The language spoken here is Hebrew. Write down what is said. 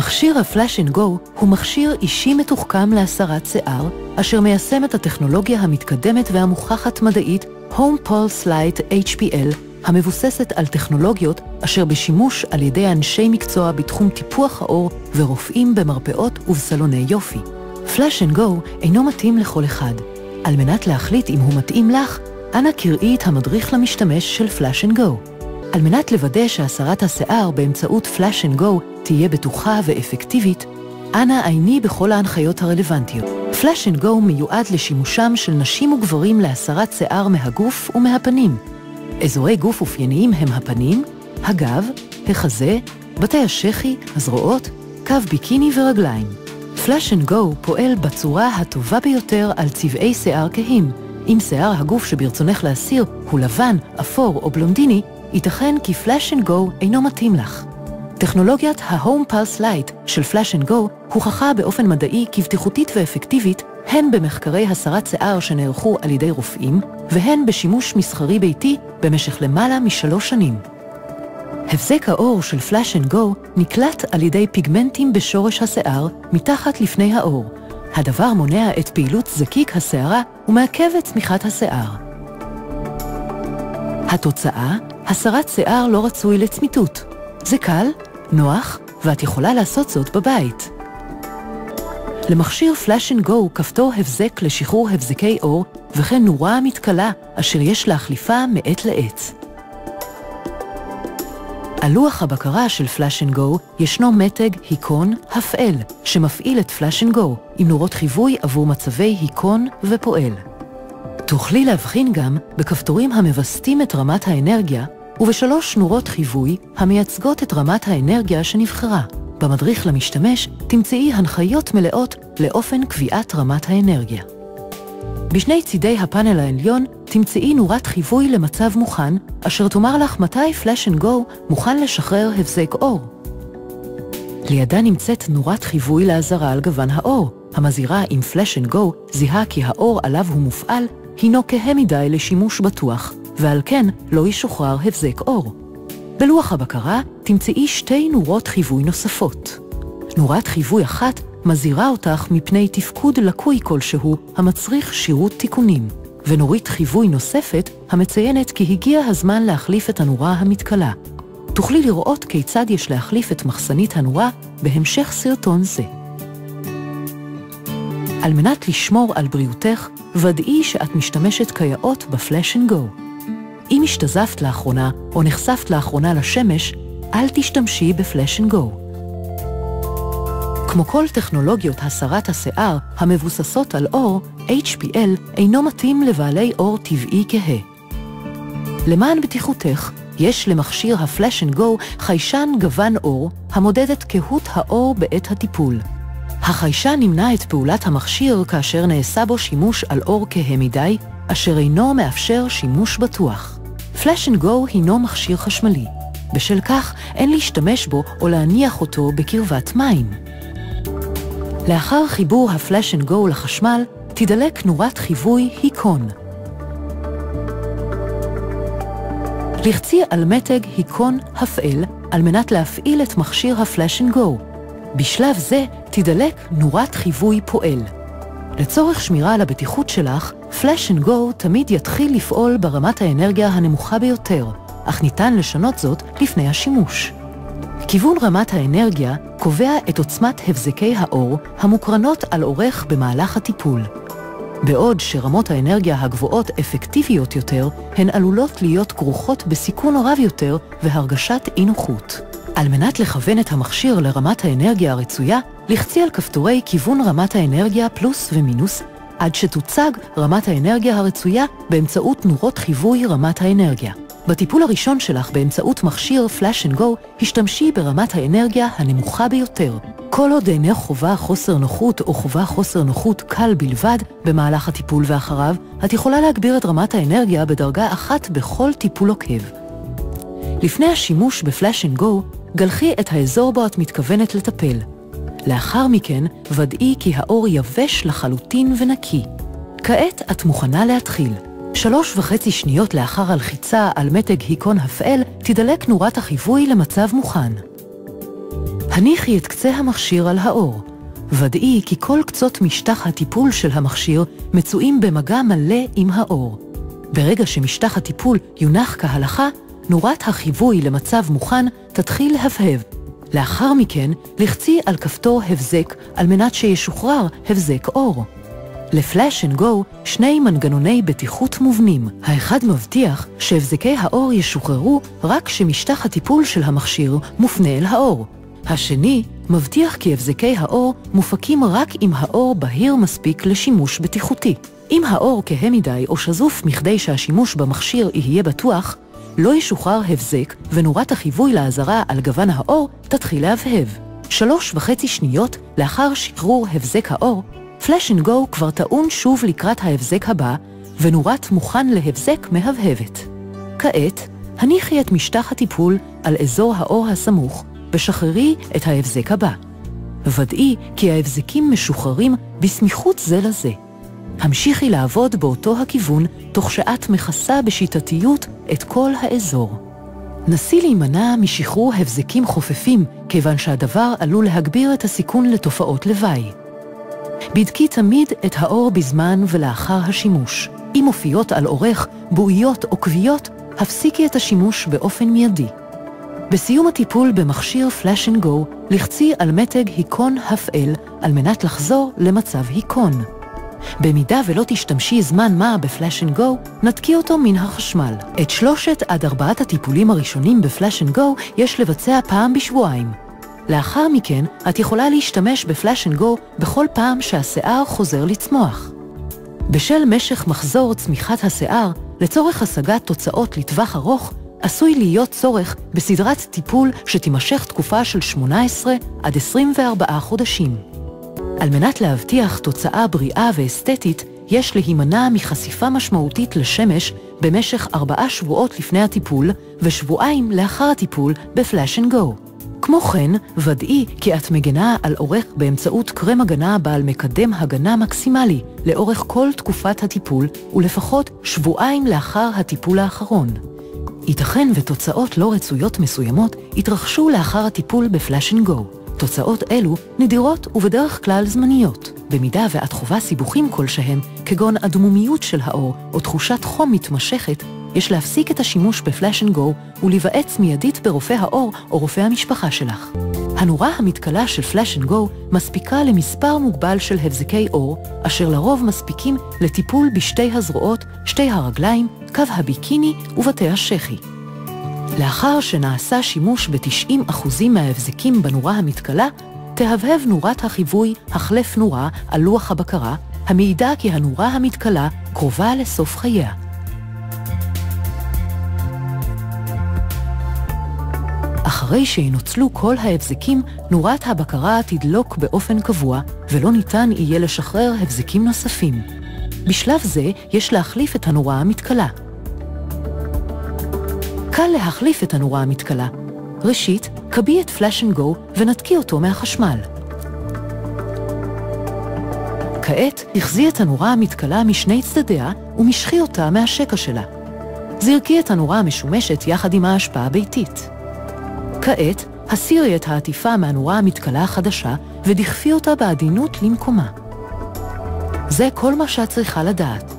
מכשיר הפלאש אנד גו הוא מכשיר אישי מתוחכם להסרת שיער, אשר מיישם את הטכנולוגיה המתקדמת והמוכחת מדעית Home Pulse Light HPL, המבוססת על טכנולוגיות אשר בשימוש על ידי אנשי מקצוע בתחום טיפוח העור ורופאים במרפאות ובסלוני יופי. פלאש אנד גו אינו מתאים לכל אחד. על מנת להחליט אם הוא מתאים לך, אנא קראי את המדריך למשתמש של פלאש אנד גו. על מנת לוודא שהסרת השיער באמצעות פלאש אנד גו תהיה בטוחה ואפקטיבית, אנא עייני בכל ההנחיות הרלוונטיות. פלאש אנד גו מיועד לשימושם של נשים וגברים להסרת שיער מהגוף ומהפנים. אזורי גוף אופייניים הם הפנים, הגב, החזה, בתי השחי, הזרועות, קו ביקיני ורגליים. פלאש אנד גו פועל בצורה הטובה ביותר על צבעי שיער כהים. אם שיער הגוף שברצונך להסיר הוא לבן, אפור או בלונדיני, ייתכן כי פלאש אנד גו אינו מתאים לך. טכנולוגיית ה-Home Pulse Light של פלאש אנד גו הוכחה באופן מדעי כבטיחותית ואפקטיבית, הן במחקרי הסרת שיער שנערכו על ידי רופאים, והן בשימוש מסחרי ביתי במשך למעלה מ3 שנים. הבזק האור של פלאש אנד גו נקלט על ידי פיגמנטים בשורש השיער מתחת לפני האור. הדבר מונע את פעילות זקיק השערה ומעכב את צמיחת השיער. התוצאה, הסרת שיער לא רצוי לצמיתות. זה קל, נוח, ואת יכולה לעשות זאת בבית. למכשיר פלאש אנד גו כפתור הבזק לשחרור הבזקי אור, וכן נורה מתכלה אשר יש להחליפה מעת לעת. על לוח הבקרה של פלאש אנד גו ישנו מתג היקון הפעל, שמפעיל את פלאש אנד גו עם נורות חיווי עבור מצבי היקון ופועל. תוכלי להבחין גם בכפתורים המווסתים את רמת האנרגיה, וב3 נורות חיווי המייצגות את רמת האנרגיה שנבחרה. במדריך למשתמש תמצאי הנחיות מלאות לאופן קביעת רמת האנרגיה. בשני צידי הפאנל העליון תמצאי נורת חיווי למצב מוכן, אשר תאמר לך מתי פלאש אנד גו מוכן לשחרר הבזק אור. לידה נמצאת נורת חיווי לאזהרה על גוון האור, המזהירה אם פלאש אנד גו זיהה כי האור עליו הוא מופעל, הינו כהה מדי לשימוש בטוח, ועל כן לא ישוחרר הבזק אור. בלוח הבקרה תמצאי 2 נורות חיווי נוספות. נורת חיווי אחת מזהירה אותך מפני תפקוד לקוי כלשהו המצריך שירות תיקונים, ונורית חיווי נוספת המציינת כי הגיע הזמן להחליף את הנורה המתכלה. תוכלי לראות כיצד יש להחליף את מחסנית הנורה בהמשך סרטון זה. על מנת לשמור על בריאותך, ודאי שאת משתמשת כיאות בפלאש אנד גו. אם השתזפת לאחרונה או נחשפת לאחרונה לשמש, אל תשתמשי בפלאש אנד גו. כמו כל טכנולוגיות הסרת השיער המבוססות על אור, HPL אינו מתאים לבעלי אור טבעי כהה. למען בטיחותך, יש למכשיר הפלאש אנד גו חיישן גוון אור המודד את קהות האור בעת הטיפול. החיישן נמנע את פעולת המכשיר כאשר נעשה בו שימוש על אור כהה מדי, אשר אינו מאפשר שימוש בטוח. פלאש אנד גו הינו מכשיר חשמלי. בשל כך אין להשתמש בו או להניח אותו בקרבת מים. לאחר חיבור הפלאש אנד גו לחשמל, תדלק נורת חיווי היקון. לחצי על מתג היקון הפעל על מנת להפעיל את מכשיר הפלאש אנד גו. בשלב זה תדלק נורת חיווי פועל. לצורך שמירה על הבטיחות שלך, פלאש אנד גו תמיד יתחיל לפעול ברמת האנרגיה הנמוכה ביותר, אך ניתן לשנות זאת לפני השימוש. כיוון רמת האנרגיה קובע את עוצמת הבזקי האור המוקרנות על אורך במהלך הטיפול. בעוד שרמות האנרגיה הגבוהות אפקטיביות יותר, הן עלולות להיות כרוכות בסיכון רב יותר והרגשת אי-נוחות. על מנת לכוון את המכשיר לרמת האנרגיה הרצויה, לחצי על כפתורי כיוון רמת האנרגיה פלוס ומינוס, עד שתוצג רמת האנרגיה הרצויה באמצעות נורות חיווי רמת האנרגיה. בטיפול הראשון שלך באמצעות מכשיר פלאש אנד גו, השתמשי ברמת האנרגיה הנמוכה ביותר. כל עוד אינה חובה חוסר נוחות או חובה חוסר נוחות קל בלבד במהלך הטיפול ואחריו, את יכולה להגביר את רמת האנרגיה בדרגה 1 בכל טיפול עוקב. לפני השימוש בפלאש אנד גו, גלחי את האזור בו את מתכוונת לטפל. לאחר מכן, ודאי כי האור יבש לחלוטין ונקי. כעת את מוכנה להתחיל. 3.5 שניות לאחר הלחיצה על מתג היקון הפעל, תדלק נורת החיווי למצב מוכן. הניחי את קצה המכשיר על האור. ודאי כי כל קצות משטח הטיפול של המכשיר מצויים במגע מלא עם האור. ברגע שמשטח הטיפול יונח כהלכה, נורת החיווי למצב מוכן תתחיל להבהב. לאחר מכן, לחצי על כפתור הבזק על מנת שישוחרר הבזק אור. לפלאש אנד גו שני מנגנוני בטיחות מובנים. האחד מבטיח שהבזקי האור ישוחררו רק כשמשטח הטיפול של המכשיר מופנה אל האור. השני מבטיח כי הבזקי האור מופקים רק אם האור בהיר מספיק לשימוש בטיחותי. אם האור כהה מדי או שזוף מכדי שהשימוש במכשיר יהיה בטוח, לא ישוחרר הבזק ונורת החיווי לאזהרה על גוון האור תתחיל להבהב. 3.5 שניות לאחר שחרור הבזק האור, פלאש אנד גו כבר טעון שוב לקראת ההבזק הבא, ונורת מוכן להבזק מהבהבת. כעת, הניחי את משטח הטיפול על אזור האור הסמוך, ושחררי את ההבזק הבא. ודאי כי ההבזקים משוחררים בסמיכות זה לזה. המשיכי לעבוד באותו הכיוון, תוך שאת מכסה בשיטתיות את כל האזור. נסי להימנע משחרור הבזקים חופפים, כיוון שהדבר עלול להגביר את הסיכון לתופעות לוואי. בדקי תמיד את האור בזמן ולאחר השימוש. אם מופיעות על אורך, בועיות או כוויות, הפסיקי את השימוש באופן מיידי. בסיום הטיפול במכשיר פלאש אנד גו, לחצי על מתג היכון הפעל על מנת לחזור למצב היכון. במידה ולא תשתמשי זמן מה בפלאש אנד גו, נתקי אותו מן החשמל. את 3 עד 4 הטיפולים הראשונים בפלאש אנד גו יש לבצע פעם בשבועיים. לאחר מכן, את יכולה להשתמש בפלאש אנד גו בכל פעם שהשיער חוזר לצמוח. בשל משך מחזור צמיחת השיער, לצורך השגת תוצאות לטווח ארוך, עשוי להיות צורך בסדרת טיפול שתימשך תקופה של 18 עד 24 חודשים. על מנת להבטיח תוצאה בריאה ואסתטית, יש להימנע מחשיפה משמעותית לשמש במשך 4 שבועות לפני הטיפול ושבועיים לאחר הטיפול בפלאש אנד גו. כמו כן, ודאי כי את מגנה על אורך באמצעות קרם הגנה בעל מקדם הגנה מקסימלי לאורך כל תקופת הטיפול ולפחות שבועיים לאחר הטיפול האחרון. ייתכן ותוצאות לא רצויות מסוימות יתרחשו לאחר הטיפול בפלאש אנד גו. תוצאות אלו נדירות ובדרך כלל זמניות. במידה ואת חווה סיבוכים כלשהם, כגון אדמומיות של האור או תחושת חום מתמשכת, יש להפסיק את השימוש בפלאש אנד גו ולהיוועץ מיידית ברופא האור או רופא המשפחה שלך. הנורה המתכלה של פלאש אנד גו מספיקה למספר מוגבל של הבזקי אור, אשר לרוב מספיקים לטיפול בשתי הזרועות, שתי הרגליים, קו הביקיני ובתי השכי. לאחר שנעשה שימוש ב-90% מההבזקים בנורה המתכלה, תהבהב נורת החיווי החלף נורה על לוח הבקרה, המעידה כי הנורה המתכלה קרובה לסוף חייה. אחרי שינוצלו כל ההבזקים, נורת הבקרה תדלוק באופן קבוע, ולא ניתן יהיה לשחרר הבזקים נוספים. בשלב זה יש להחליף את הנורה המתכלה. קל להחליף את הנורה המתכלה. ראשית, קבי את פלאש אנד גו ונתקי אותו מהחשמל. כעת, תחזי את הנורה המתכלה משני צדדיה ומשכי אותה מהשקע שלה. זרקי את הנורה המשומשת יחד עם ההשפעה הביתית. כעת, הסירי את העטיפה מהנורה המתכלה החדשה ודחפי אותה בעדינות למקומה. זה כל מה שאת צריכה לדעת.